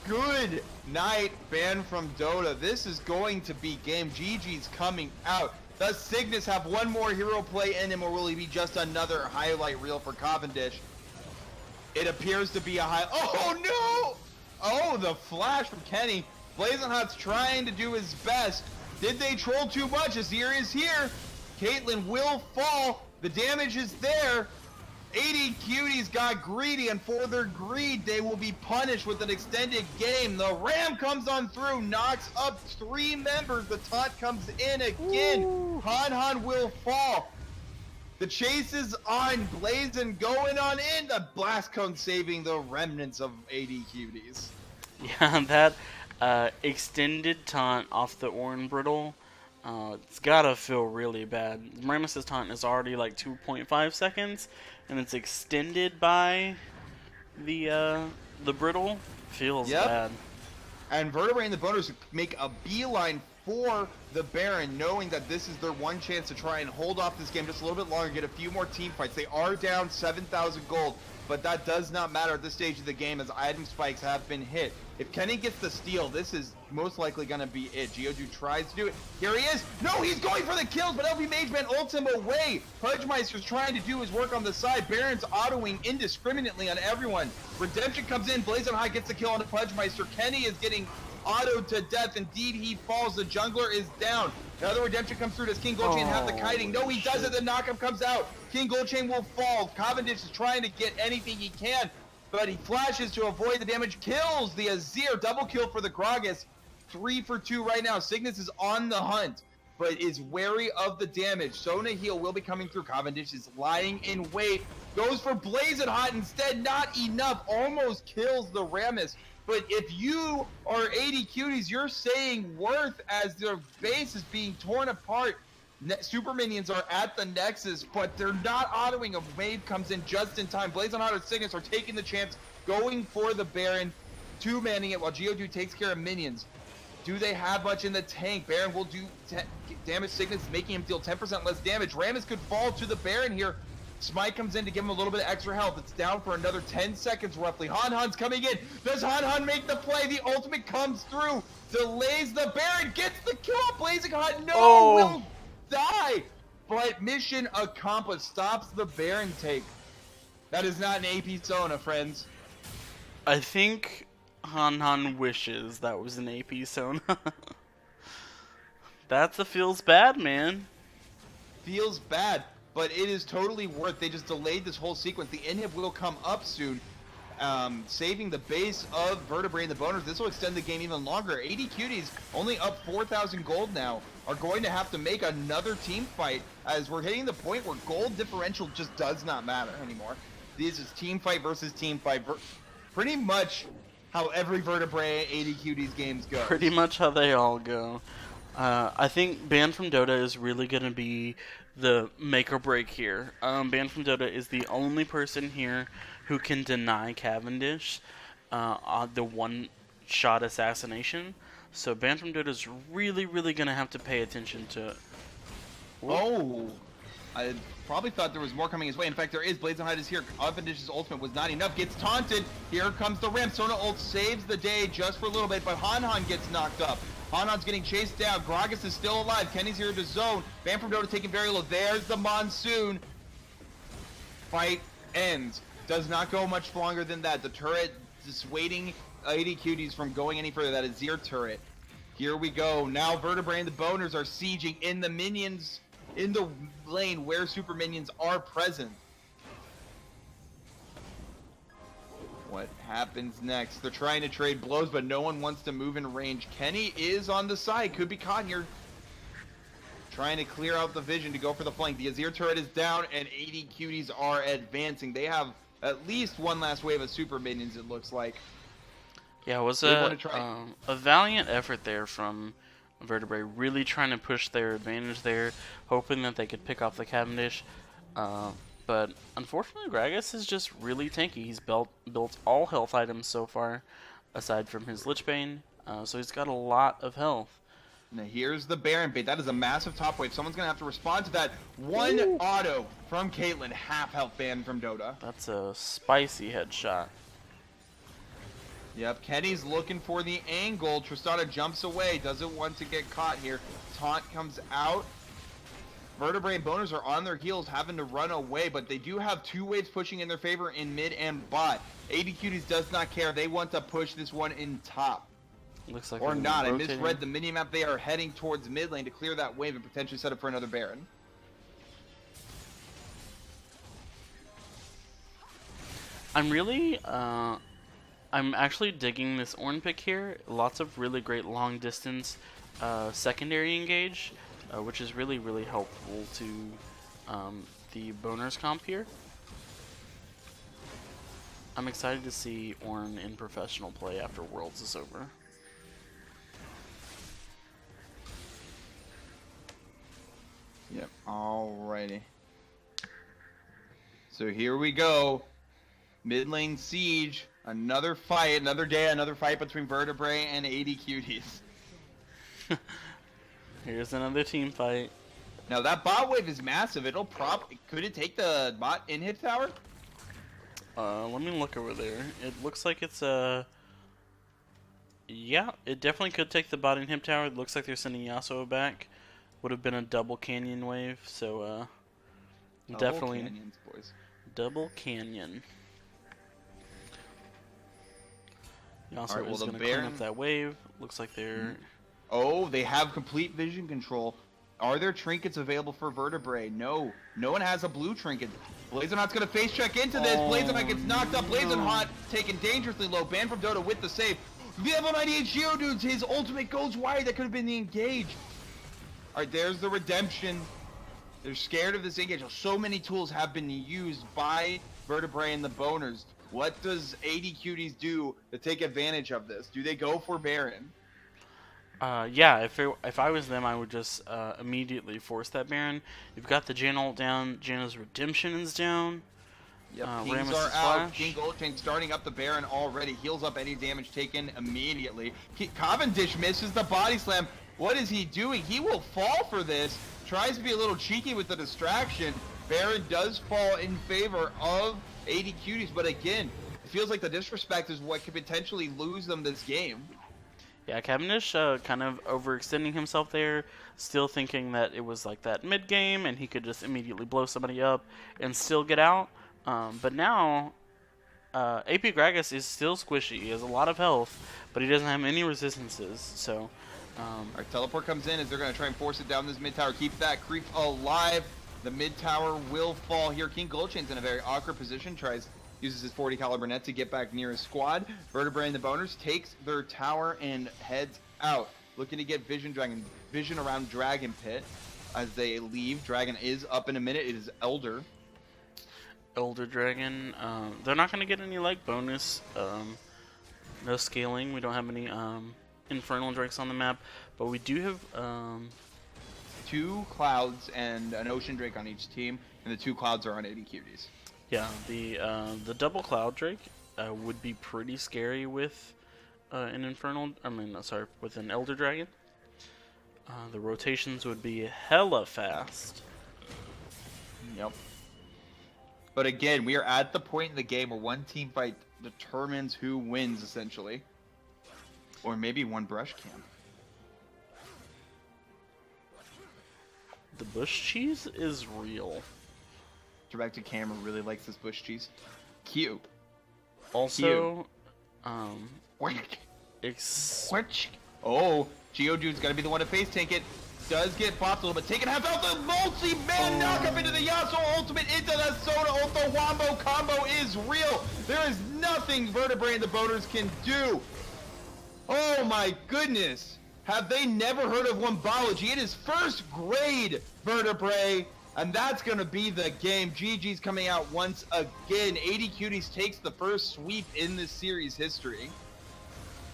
Good night, ban from Dota. This is going to be game. GG's coming out. Does Cygnus have one more hero play in him, or will he be just another highlight reel for Cavendish? It appears to be a high. Oh no! Oh, the flash from Kenny. Blazing Hot's trying to do his best. Did they troll too much? Azir is here. Caitlyn will fall. The damage is there. AD Cuties got greedy, and for their greed, they will be punished with an extended game. The Ram comes on through, knocks up 3 members. The taunt comes in again. Han will fall. The chase is on. Blazing going on in. The blast cone saving the remnants of AD Cuties. Yeah, that extended taunt off the Ornn Brittle, it's gotta feel really bad. Rammus' taunt is already like 2.5 seconds, and it's extended by the Brittle. Feels bad. And Vertibrae and the Boners make a beeline for the Baron, knowing that this is their one chance to try and hold off this game just a little bit longer, get a few more team fights. They are down 7,000 gold, but that does not matter at this stage of the game as item spikes have been hit. If Kenny gets the steal, this is most likely going to be it. Geodude tries to do it. Here he is. No, he's going for the kills, but LP Mageman ults him away. Pudgemeister's trying to do his work on the side. Baron's autoing indiscriminately on everyone. Redemption comes in. Blaze on High gets the kill on the Pudgemeister. Kenny is getting autoed to death. Indeed, he falls. The jungler is down. Another redemption comes through. Does KingGoldChainz have the kiting? No, he doesn't. The knockup comes out. KingGoldChainz will fall. Cavendish is trying to get anything he can, but he flashes to avoid the damage. Kills the Azir. Double kill for the Gragas. 3 for 2 right now. Cygnus is on the hunt, but is wary of the damage. Sona heal will be coming through. Cavendish is lying in wait. Goes for Blazing Hot instead. Not enough. Almost kills the Rammus. But if you are AD Cuties, you're saying worth as their base is being torn apart. Super minions are at the Nexus, but they're not autoing. A wave comes in just in time. Blazing Hot and Cygnus are taking the chance, going for the Baron, two-manning it while Geodude takes care of minions. Do they have much in the tank? Baron will do damage. Cygnus is making him deal 10% less damage. Rammus could fall to the Baron here. Smite comes in to give him a little bit of extra health. It's down for another 10 seconds roughly. Han-Han's coming in. Does Han-Han make the play? The ultimate comes through. Delays the Baron. Gets the kill. Blazing Hot. No, will die. But mission accomplished. Stops the Baron take. That is not an AP Sona, friends. I think Han-Han wishes that was an AP Sona. That's a feels bad, man. Feels bad. But it is totally worth. They just delayed this whole sequence. The inhib will come up soon, saving the base of Vertibrae and the Boners. This will extend the game even longer. AD Cuties, only up 4,000 gold now, are going to have to make another team fight as we're hitting the point where gold differential just does not matter anymore. This is team fight versus team fight. Pretty much how every Vertibrae AD Cuties games go. Pretty much how they all go. I think Ban from Dota is really going to be the make or break here. Ban from Dota is the only person here who can deny Cavendish the one-shot assassination. So Ban from Dota is really, really going to have to pay attention to... Oh! I probably thought there was more coming his way. In fact, there is. Blazing Hide is here. Cavendish's ultimate was not enough. Gets taunted. Here comes the ramp. Sona ult saves the day just for a little bit, but Han-Han gets knocked up. Han-Han's getting chased down. Gragas is still alive. Kenny's here to zone. Ban from Dota taking very low. There's the Monsoon. Fight ends. Does not go much longer than that. The turret dissuading AD Cuties from going any further. That is Azir turret. Here we go. Now Vertibrae and the Boners are sieging in the minions, in the lane where super minions are present. What happens next? They're trying to trade blows, but no one wants to move in range. Kenny is on the side. Could be caught here. Trying to clear out the vision to go for the flank. The Azir turret is down, and AD Cuties are advancing. They have at least one last wave of super minions, it looks like. Yeah, it was a valiant effort there from Vertibrae. Really trying to push their advantage there, hoping that they could pick off the Cavendish. But unfortunately, Gragas is just really tanky. He's built all health items so far, aside from his Lich Bane. So he's got a lot of health. Now here's the Baron bait. That is a massive top wave. Someone's going to have to respond to that. One auto from Caitlyn. Half health ban from Dota. That's a spicy headshot. Yep, Kenny's looking for the angle. Tristana jumps away. Doesn't want to get caught here. Taunt comes out. Vertibrae and Boners are on their heels, having to run away, but they do have two waves pushing in their favor in mid and bot. AD Cuties does not care. They want to push this one in top. Looks like or not. I misread the minimap. They are heading towards mid lane to clear that wave and potentially set up for another Baron. I'm really, I'm actually digging this Ornn pick here. Lots of really great long distance secondary engage. Which is really, really helpful to the Boners comp here. I'm excited to see Ornn in professional play after Worlds is over. Yep, alrighty. So here we go. Mid lane siege. Another fight, another day, another fight between Vertibrae and AD Cuties. Here's another team fight. Now that bot wave is massive. It'll could it take the bot in hit tower? Let me look over there. It looks like it's yeah, it definitely could take the bot inhib tower. It looks like they're sending Yasuo back. Would have been a double canyon wave, so definitely Canyons, boys. double canyon. Yasuo Alright, well, is the going to clean Baron- up that wave. Looks like they're... Oh, they have complete vision control. Are there trinkets available for Vertibrae? No. No one has a blue trinket. Blazonheart's going to face check into this. Oh, Blazonheart gets knocked up. Blazonheart taken dangerously low. Banned from Dota with the save. Level 98 Geodudes, his ultimate goes wide. That could have been the engage. Alright, there's the redemption. They're scared of this engage. So many tools have been used by Vertibrae and the Boners. What does AD Cuties do to take advantage of this? Do they go for Baron? Yeah, if I was them, I would just immediately force that Baron. You've got the Jan ult down. Janna's redemption is down. Yep, Rammus' Kings are out. flash. KingGoldChainz starting up the Baron already. Heals up any damage taken immediately. Cavendish misses the body slam. What is he doing? He will fall for this. Tries to be a little cheeky with the distraction. Baron does fall in favor of AD Cuties, but again, it feels like the disrespect is what could potentially lose them this game. Yeah, Cavendish kind of overextending himself there, still thinking that it was like that mid game and he could just immediately blow somebody up and still get out. But now, AP Gragas is still squishy. He has a lot of health, but he doesn't have any resistances. So, Our teleport comes in as they're going to try and force it down this mid tower. Keep that creep alive. The mid tower will fall here. KingGoldChainz in a very awkward position. Uses his 40 caliber net to get back near his squad. Vertibrae and the Boners takes their tower and heads out. Looking to get vision around Dragon Pit as they leave. Dragon is up in a minute. It is Elder. Elder Dragon, they're not going to get any like bonus, no scaling. We don't have any Infernal Drakes on the map, but we do have 2 Clouds and an Ocean Drake on each team, and the 2 Clouds are on AD Cuties. yeah, the double Cloud Drake would be pretty scary with with an Elder Dragon. The rotations would be hella fast. Yep. But again, we are at the point in the game where one team fight determines who wins, essentially. Or maybe one brush cam. The bush cheese is real. Director camera really likes this bush cheese. Cute. Also, Which? ex- Oh, Geodude's gotta be the one to face tank it. Does get popped a little bit. Taking half out the multi-man knockup into the Yasuo ultimate into the Soda ult. The Wombo combo is real. There is nothing Vertibrae and the Boners can do. Oh my goodness. Have they never heard of Wombology? It is first grade Vertibrae, and that's going to be the game. GG's coming out once again. AD Cuties takes the first sweep in this series history.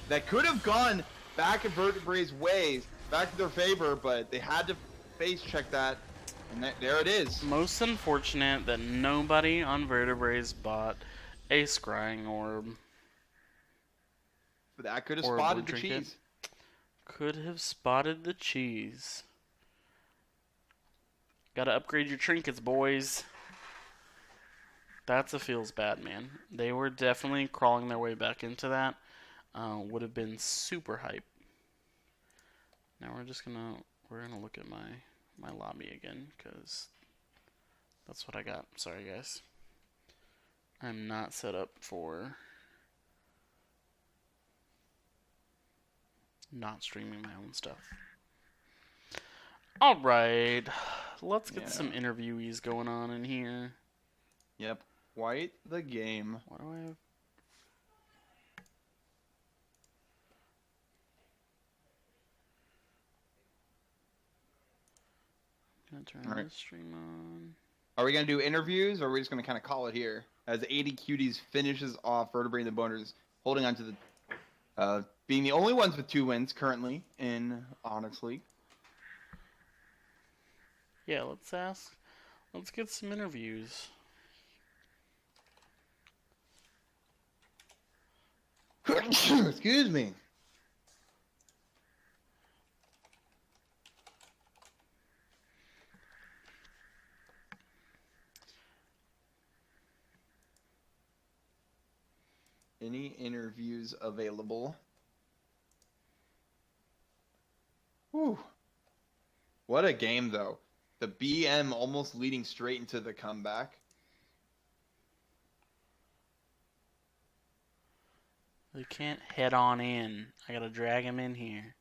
That could have gone back in Vertibrae's ways, back to their favor, but they had to face check that, and there it is. most unfortunate that nobody on Vertebrae's bought a Scrying Orb. But that could have Or a spotted blue the trinket. cheese. Could have spotted the cheese. Gotta upgrade your trinkets, boys. That's a feels bad, man. They were definitely crawling their way back into that. Would have been super hype. Now we're gonna look at my lobby again, because that's what I got. Sorry guys. I'm not set up for not streaming my own stuff. Alright, let's get some interviewees going on in here. Yep, quite the game. What do I have? Gonna turn Alright. the stream on. Are we going to do interviews, or are we just going to kind of call it here? As AD Cuties finishes off Vertibrae and the Boners, holding on to the, being the only ones with 2 wins currently in Onyx League. Yeah, let's get some interviews. Excuse me. any interviews available. Whew. What a game, though. The BM almost leading straight into the comeback. They can't head on in. I gotta drag him in here.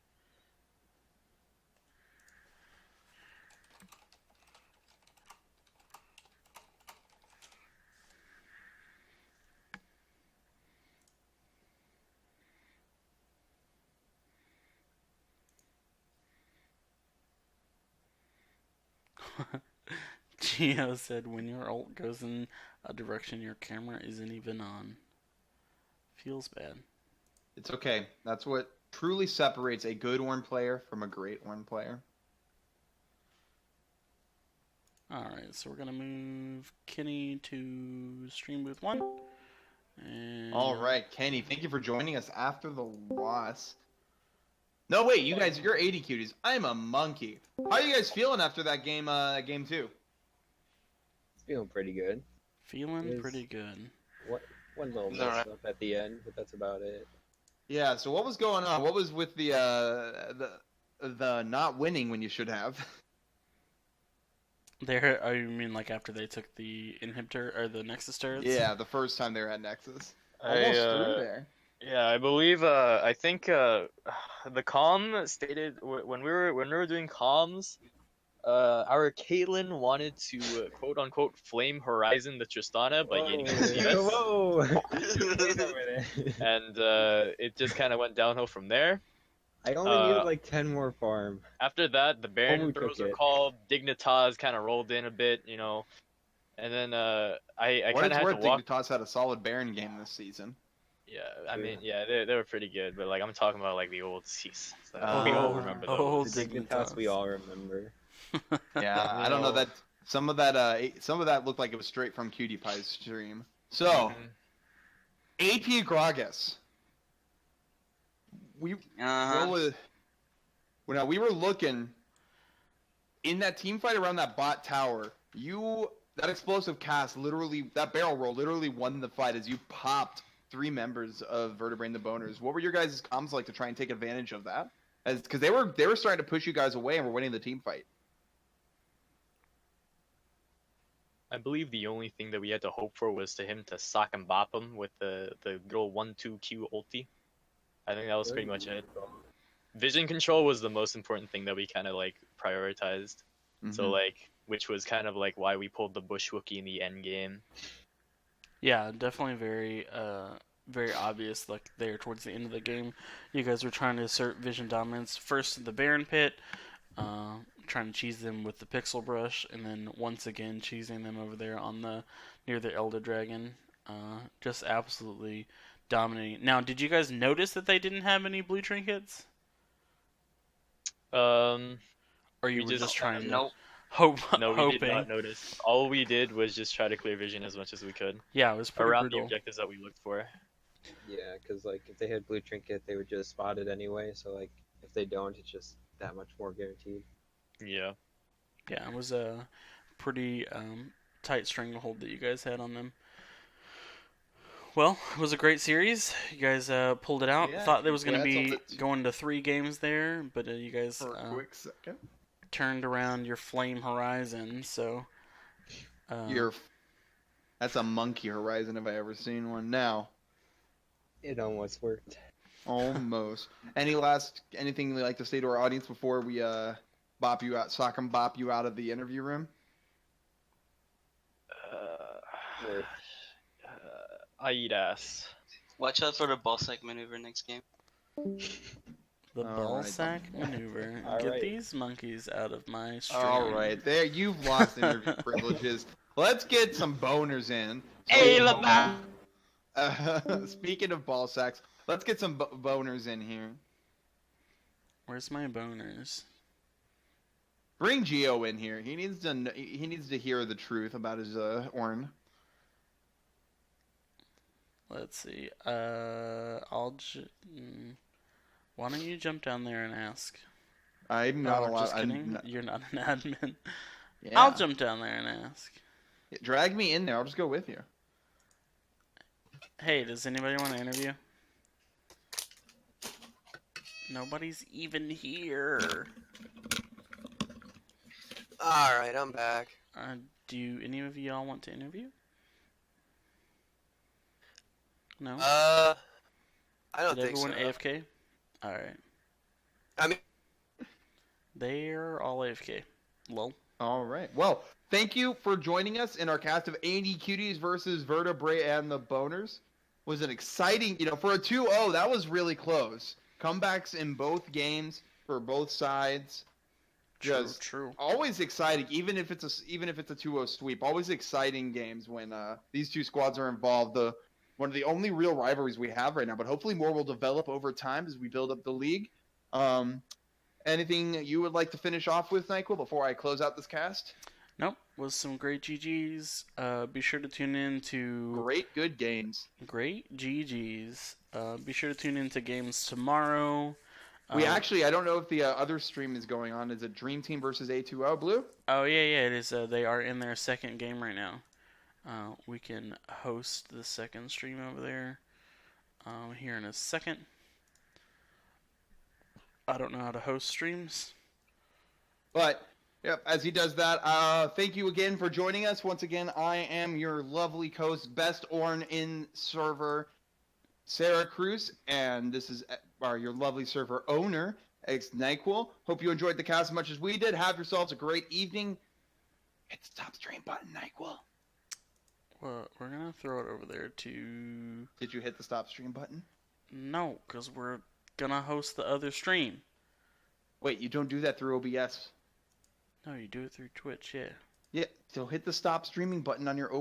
Gio said, when your ult goes in a direction your camera isn't even on. Feels bad. It's okay. That's what truly separates a good Ornn player from a great Ornn player. Alright, so we're gonna move Kenny to stream booth 1. And... Alright, Kenny, thank you for joining us after the loss. No, wait, you guys, you're AD Cuties. I'm a monkey. How are you guys feeling after that game, game 2? Feeling pretty good. Feeling pretty good. One little mess up at the end, but that's about it. Yeah, so what was going on? What was with the not winning when you should have? There, oh, you mean like after they took the inhibitor or the Nexus turrets? Yeah, the first time they were at Nexus. Almost through there. Yeah, I believe. I think the comm stated when we were doing comms, our Caitlyn wanted to quote unquote flame Horizon the Tristana by gaining CS. Whoa! And it just kind of went downhill from there. I only needed like 10 more farm. After that, the Baron Only throws took were it. called. Dignitas kind of rolled in a bit, you know, and then I What kind it's of had worth, to walk. Dignitas had a solid Baron game this season. Yeah, I mean, yeah, they were pretty good, but like I'm talking about like the old seasons. We Oh, all remember those. old The Dignitas we all remember. Yeah, I don't know that some of that looked like it was straight from Cutie Pie's stream. So, AP Gragas. We we were looking in that team fight around that bot tower. That explosive cast literally, that barrel roll literally won the fight as you popped 3 members of Vertibrae and the Boners. What were your guys' comms like to try and take advantage of that? Because they were starting to push you guys away and were winning the team fight. I believe the only thing that we had to hope for was to him to sock and bop him with the good old 1-2 ulti. I think that was pretty much it. Vision control was the most important thing that we kind of like prioritized. So like, which was kind of like why we pulled the Bushwookie in the end game. Yeah, definitely very obvious. Like there towards the end of the game, you guys were trying to assert vision dominance first in the Baron pit, trying to cheese them with the Pixel Brush, and then once again cheesing them over there on the near the Elder Dragon. Just absolutely dominating. Now, did you guys notice that they didn't have any blue trinkets? Or you were just trying to hope? No, we hoping. did not notice. All we did was just try to clear vision as much as we could Yeah, it was pretty around brutal. the objectives that we looked for. Yeah, because like if they had blue trinket, they would just spot it anyway. So like if they don't, it's just that much more guaranteed. Yeah. Yeah, it was a pretty tight stranglehold that you guys had on them. Well, it was a great series. You guys pulled it out. Yeah, Thought there was going to congrats be on the going to 3 games there, but you guys For a quick second. turned around your Flame Horizon. So That's a monkey Horizon if I ever seen one. Now, It almost worked. almost. Anything you'd like to say to our audience before we bop you out, sock and bop you out of the interview room? Worth. I eat ass. Watch out for the ball sack maneuver next game. the All ball right. sack maneuver. All Get right. these monkeys out of my stream. All right, there you've lost interview privileges. Let's get some boners in. Hey, Lamar! Speaking of ball sacks, let's get some boners in here. Where's my boners? Bring Gio in here. He needs to hear the truth about his Ornn. Let's see. Why don't you jump down there and ask? I'm not Oh, allowed. just kidding. You're not an admin. Yeah. I'll jump down there and ask. Drag me in there. I'll just go with you. Hey, does anybody want to interview? Nobody's even here. Alright, I'm back. Do any of y'all want to interview? No? I don't Did think so. everyone AFK? Alright. I mean, They're all AFK. Lol. All right. Well, thank you for joining us in our cast of AD Cuties versus Vertibrae and the Boners. Was an exciting, for a 2-0, that was really close. Comebacks in both games for both sides. Just True. always exciting, even if it's a 2-0 sweep. Always exciting games when these two squads are involved. One of the only real rivalries we have right now, but hopefully more will develop over time as we build up the league. Anything you would like to finish off with, NyQuil, before I close out this cast? Nope. Was some great GGs. Be sure to tune in to Great, good games. Great GGs. Be sure to tune in to games tomorrow. We actually, I don't know if the other stream is going on. Is it Dream Team versus A2O, Blue? Oh yeah, it is. They are in their second game right now. We can host the second stream over there here in a second. I don't know how to host streams. But, yep, as he does that, thank you again for joining us. Once again, I am your lovely host, Best Orn in server, Sarah Cruz, and this is your lovely server owner, NyQuil. Hope you enjoyed the cast as much as we did. Have yourselves a great evening. Hit the stop stream button, NyQuil. Well, we're gonna throw it over there to. Did you hit the stop stream button? No, because we're gonna host the other stream. Wait, you don't do that through OBS. No, you do it through Twitch, yeah. Yeah, so hit the stop streaming button on your OBS.